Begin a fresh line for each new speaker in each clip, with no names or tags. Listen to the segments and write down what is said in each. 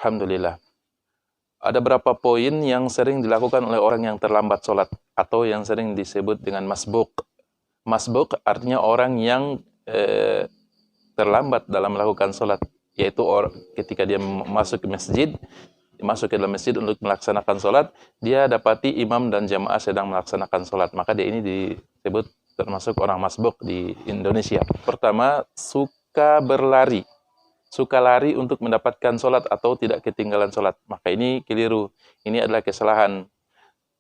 Alhamdulillah. Ada berapa poin yang sering dilakukan oleh orang yang terlambat sholat atau yang sering disebut dengan masbuk. Masbuk artinya orang yang terlambat dalam melakukan sholat, yaitu ketika dia masuk ke masjid, masuk ke dalam masjid untuk melaksanakan sholat, dia dapati imam dan jamaah sedang melaksanakan sholat, maka dia ini disebut termasuk orang masbuk di Indonesia. Pertama, suka berlari. Suka lari untuk mendapatkan sholat atau tidak ketinggalan sholat, maka ini keliru. Ini adalah kesalahan.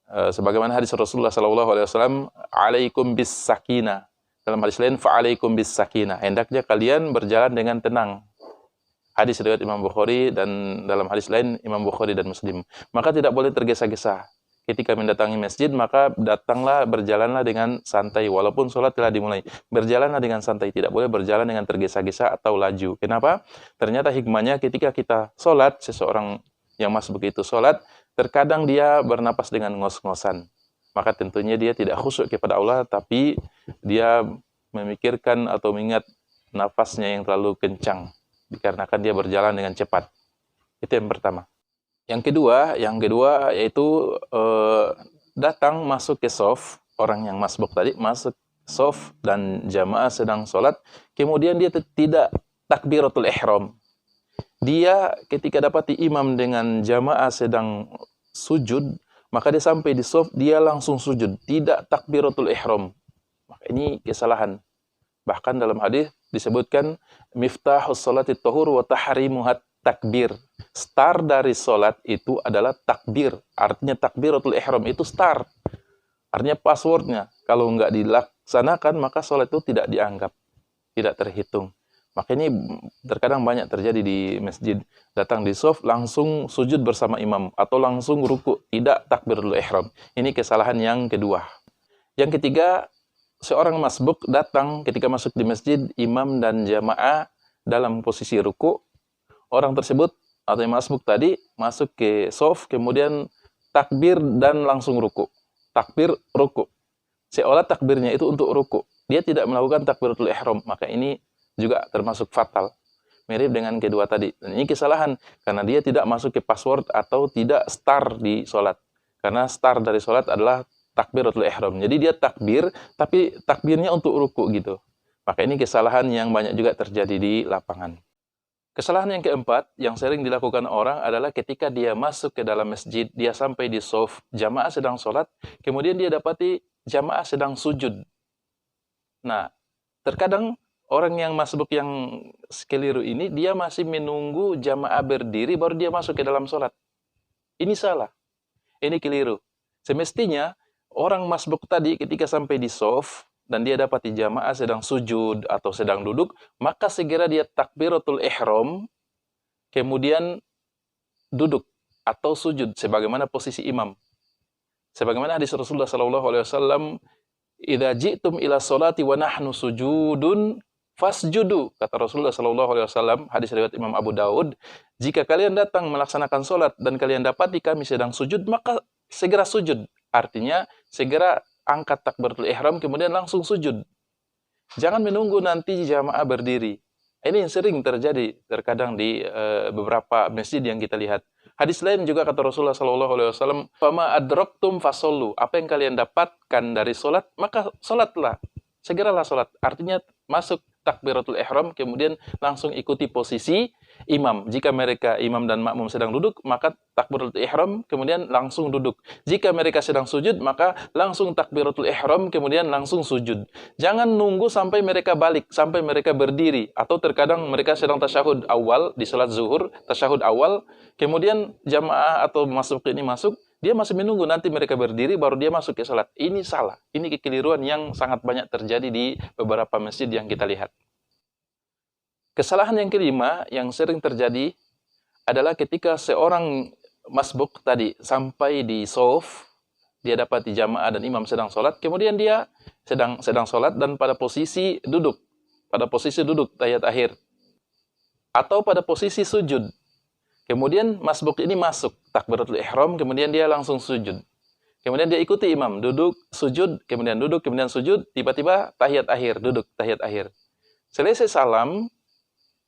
Sebagaimana hadis Rasulullah SAW, alaikum bis sakinah. Dalam hadis lain, fa'alaikum bis sakinah. Hendaknya kalian berjalan dengan tenang. Hadis riwayat Imam Bukhari, dan dalam hadis lain Imam Bukhari dan Muslim. Maka tidak boleh tergesa-gesa. Ketika mendatangi masjid, maka datanglah, berjalanlah dengan santai. Walaupun sholat telah dimulai, berjalanlah dengan santai. Tidak boleh berjalan dengan tergesa-gesa atau laju. Kenapa? Ternyata hikmahnya ketika kita sholat, seseorang yang masbuk itu sholat, terkadang dia bernapas dengan ngos-ngosan. Maka tentunya dia tidak khusyuk kepada Allah, tapi dia memikirkan atau mengingat nafasnya yang terlalu kencang, dikarenakan dia berjalan dengan cepat. Itu yang pertama. Yang kedua yaitu datang masuk ke shaf, orang yang masbuk tadi masuk shaf dan jamaah sedang sholat, kemudian dia tidak takbiratul ihram. Dia ketika dapati imam dengan jamaah sedang sujud, maka dia sampai di shaf, dia langsung sujud, tidak takbiratul ihram. Maka ini kesalahan. Bahkan dalam hadis disebutkan miftahus sholati tahur wa tahrimuhat takbir. Start dari sholat itu adalah takbir. Artinya takbiratul ihram itu start. Artinya passwordnya. Kalau nggak dilaksanakan, maka sholat itu tidak dianggap, tidak terhitung. Maka ini terkadang banyak terjadi di masjid. Datang di shaf, langsung sujud bersama imam. Atau langsung ruku, tidak takbiratul ihram. Ini kesalahan yang kedua. Yang ketiga, seorang masbuk datang ketika masuk di masjid, imam dan jamaah dalam posisi ruku. Orang tersebut atau yang masbuk tadi masuk ke shaf, kemudian takbir dan langsung ruku. Takbir, ruku. Seolah takbirnya itu untuk ruku. Dia tidak melakukan takbiratul ihram, maka ini juga termasuk fatal. Mirip dengan kedua tadi. Dan ini kesalahan karena dia tidak masuk ke password atau tidak start di sholat. Karena start dari sholat adalah takbiratul ihram. Jadi dia takbir, tapi takbirnya untuk ruku gitu. Maka ini kesalahan yang banyak juga terjadi di lapangan. Kesalahan yang keempat yang sering dilakukan orang adalah ketika dia masuk ke dalam masjid, dia sampai di shaf, jamaah sedang sholat, kemudian dia dapati jamaah sedang sujud. Nah, terkadang orang yang masbuk yang keliru ini, dia masih menunggu jamaah berdiri baru dia masuk ke dalam sholat. Ini salah. Ini keliru. Semestinya orang masbuk tadi ketika sampai di shaf dan dia dapati jamaah sedang sujud atau sedang duduk, maka segera dia takbiratul ihram, kemudian duduk atau sujud sebagaimana posisi imam. Sebagaimana hadis Rasulullah SAW, "Idza ji'tum ila sholati wa nahnu sujudun fasjudu." Kata Rasulullah SAW, hadis riwayat Imam Abu Daud, jika kalian datang melaksanakan sholat dan kalian dapati kami sedang sujud, maka segera sujud. Artinya segera angkat takbiratul ihram kemudian langsung sujud. Jangan menunggu nanti jamaah berdiri. Ini yang sering terjadi terkadang di beberapa masjid yang kita lihat. Hadis lain juga kata Rasulullah SAW, "Fama adraktum fasollu." Apa yang kalian dapatkan dari sholat, maka sholatlah. Segeralah sholat. Artinya masuk takbiratul ihram, kemudian langsung ikuti posisi imam. Jika mereka imam dan makmum sedang duduk, maka takbiratul ihram, kemudian langsung duduk. Jika mereka sedang sujud, maka langsung takbiratul ihram, kemudian langsung sujud. Jangan nunggu sampai mereka balik, sampai mereka berdiri. Atau terkadang mereka sedang tasyahud awal, di salat zuhur, tasyahud awal, kemudian jamaah atau masuk ini masuk, dia masih menunggu nanti mereka berdiri baru dia masuk ke salat. Ini salah. Ini kekeliruan yang sangat banyak terjadi di beberapa masjid yang kita lihat. Kesalahan yang kelima yang sering terjadi adalah ketika seorang masbuk tadi sampai di shaf, dia dapati jamaah dan imam sedang sholat, kemudian dia sedang sholat dan pada posisi duduk tahiyat akhir, atau pada posisi sujud. Kemudian masbuk ini masuk takbiratul ihram, kemudian dia langsung sujud. Kemudian dia ikuti imam, duduk, sujud, kemudian duduk, kemudian sujud, tiba-tiba tahiyat akhir, duduk tahiyat akhir. Selesai salam,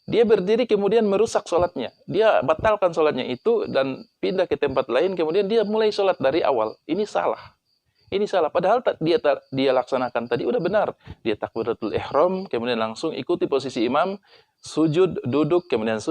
Dia berdiri kemudian merusak sholatnya. Dia batalkan sholatnya itu dan pindah ke tempat lain, kemudian dia mulai sholat dari awal. Ini salah. Ini salah. Padahal dia laksanakan tadi udah benar. Dia takbiratul ihram, kemudian langsung ikuti posisi imam, sujud, duduk, kemudian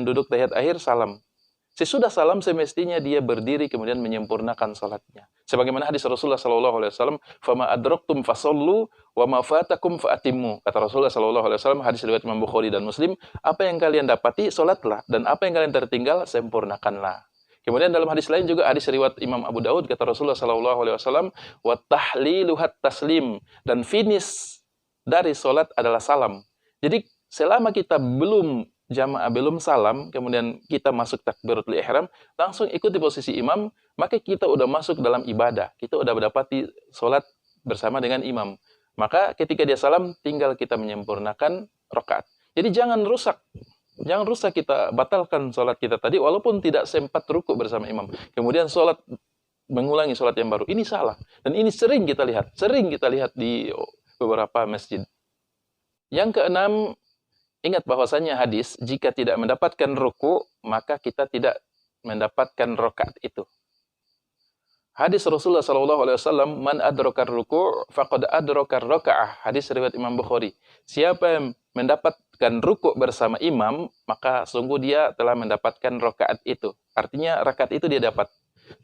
duduk tahiyat akhir, salam. Sesudah salam semestinya dia berdiri kemudian menyempurnakan salatnya. Sebagaimana hadis Rasulullah sallallahu alaihi wasallam, "Fama adraktum fasallu wa ma fatakum faatimmu." Kata Rasulullah sallallahu alaihi wasallam, hadis riwayat Imam Bukhari dan Muslim, apa yang kalian dapati salatlah dan apa yang kalian tertinggal sempurnakanlah. Kemudian dalam hadis lain juga hadis riwayat Imam Abu Daud, kata Rasulullah sallallahu alaihi wasallam, "Wa tahliluhat taslim." Dan finish dari salat adalah salam. Jadi selama kita belum jamaah belum salam, kemudian kita masuk takbiratul ihram, langsung ikuti posisi imam, maka kita udah masuk dalam ibadah. Kita udah mendapati sholat bersama dengan imam. Maka ketika dia salam, tinggal kita menyempurnakan rakaat. Jadi jangan rusak kita batalkan sholat kita tadi, walaupun tidak sempat rukuk bersama imam. Kemudian mengulangi sholat yang baru. Ini salah. Dan ini sering kita lihat di beberapa masjid. Yang keenam, ingat bahwasanya hadis, jika tidak mendapatkan ruku, maka kita tidak mendapatkan rakaat itu. Hadis Rasulullah SAW, "Man adrakar ruku' faqad adrakar raka'ah." Hadis riwayat Imam Bukhari. Siapa yang mendapatkan ruku' bersama imam, maka sungguh dia telah mendapatkan rakaat itu. Artinya rakaat itu dia dapat.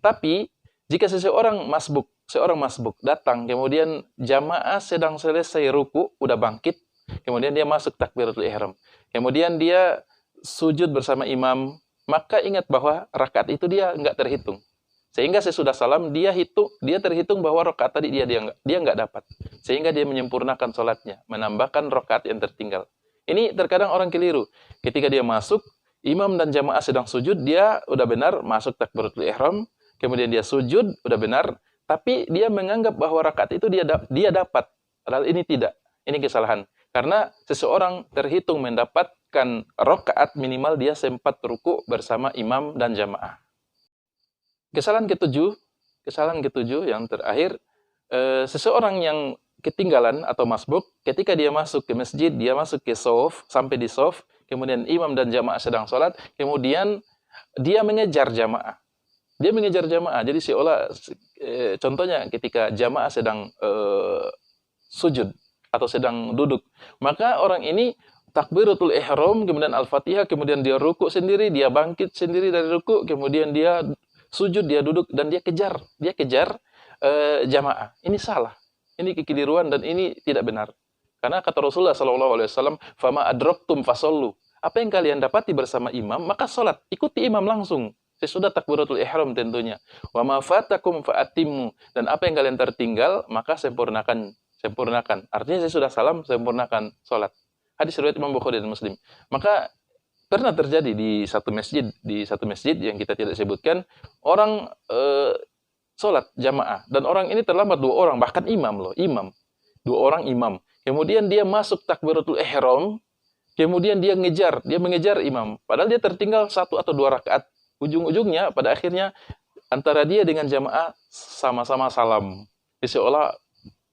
Tapi jika seorang masbuk datang, kemudian jamaah sedang selesai ruku', udah bangkit, kemudian dia masuk takbiratul ihram. Kemudian dia sujud bersama imam. Maka ingat bahwa rakaat itu dia nggak terhitung. Sehingga sesudah salam dia terhitung bahwa rakaat tadi dia nggak dapat. Sehingga dia menyempurnakan sholatnya, menambahkan rakaat yang tertinggal. Ini terkadang orang keliru. Ketika dia masuk, imam dan jamaah sedang sujud, dia udah benar masuk takbiratul ihram. Kemudian dia sujud, udah benar. Tapi dia menganggap bahwa rakaat itu dia dapat. Padahal ini tidak. Ini kesalahan. Karena seseorang terhitung mendapatkan rakaat minimal dia sempat ruku bersama imam dan jamaah. Kesalahan ketujuh yang terakhir, seseorang yang ketinggalan atau masbuk, ketika dia masuk ke masjid, dia masuk ke shaf, sampai di shaf, kemudian imam dan jamaah sedang sholat, kemudian dia mengejar jamaah. Jadi contohnya ketika jamaah sedang sujud atau sedang duduk, maka orang ini takbiratul ihram, kemudian al-fatihah, kemudian dia ruku sendiri, dia bangkit sendiri dari ruku, kemudian dia sujud, dia duduk, dan dia kejar jamaah. Ini salah, ini kekeliruan dan ini tidak benar. Karena kata Rasulullah SAW, "Fama adraktum fasallu." Apa yang kalian dapati bersama imam, maka sholat, ikuti imam langsung. Sesudah takbiratul ihram tentunya. "Wa ma fatakum faatimmu." Dan apa yang kalian tertinggal, maka sempurnakan. Artinya saya sudah salam, sempurnakan sholat. Hadis riwayat Imam Bukhari dan Muslim. Maka pernah terjadi di satu masjid yang kita tidak sebutkan, orang sholat jamaah dan orang ini terlambat 2 orang, bahkan imam. 2 orang imam. Kemudian dia masuk takbiratul ihram, kemudian dia mengejar imam. Padahal dia tertinggal 1 atau 2 rakaat. Ujung-ujungnya pada akhirnya antara dia dengan jamaah sama-sama salam. Seolah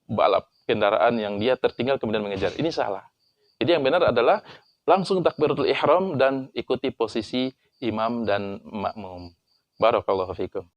balap kendaraan yang dia tertinggal kemudian mengejar. Ini salah. Jadi yang benar adalah langsung takbiratul ihram dan ikuti posisi imam dan makmum. Barakallahu fikum.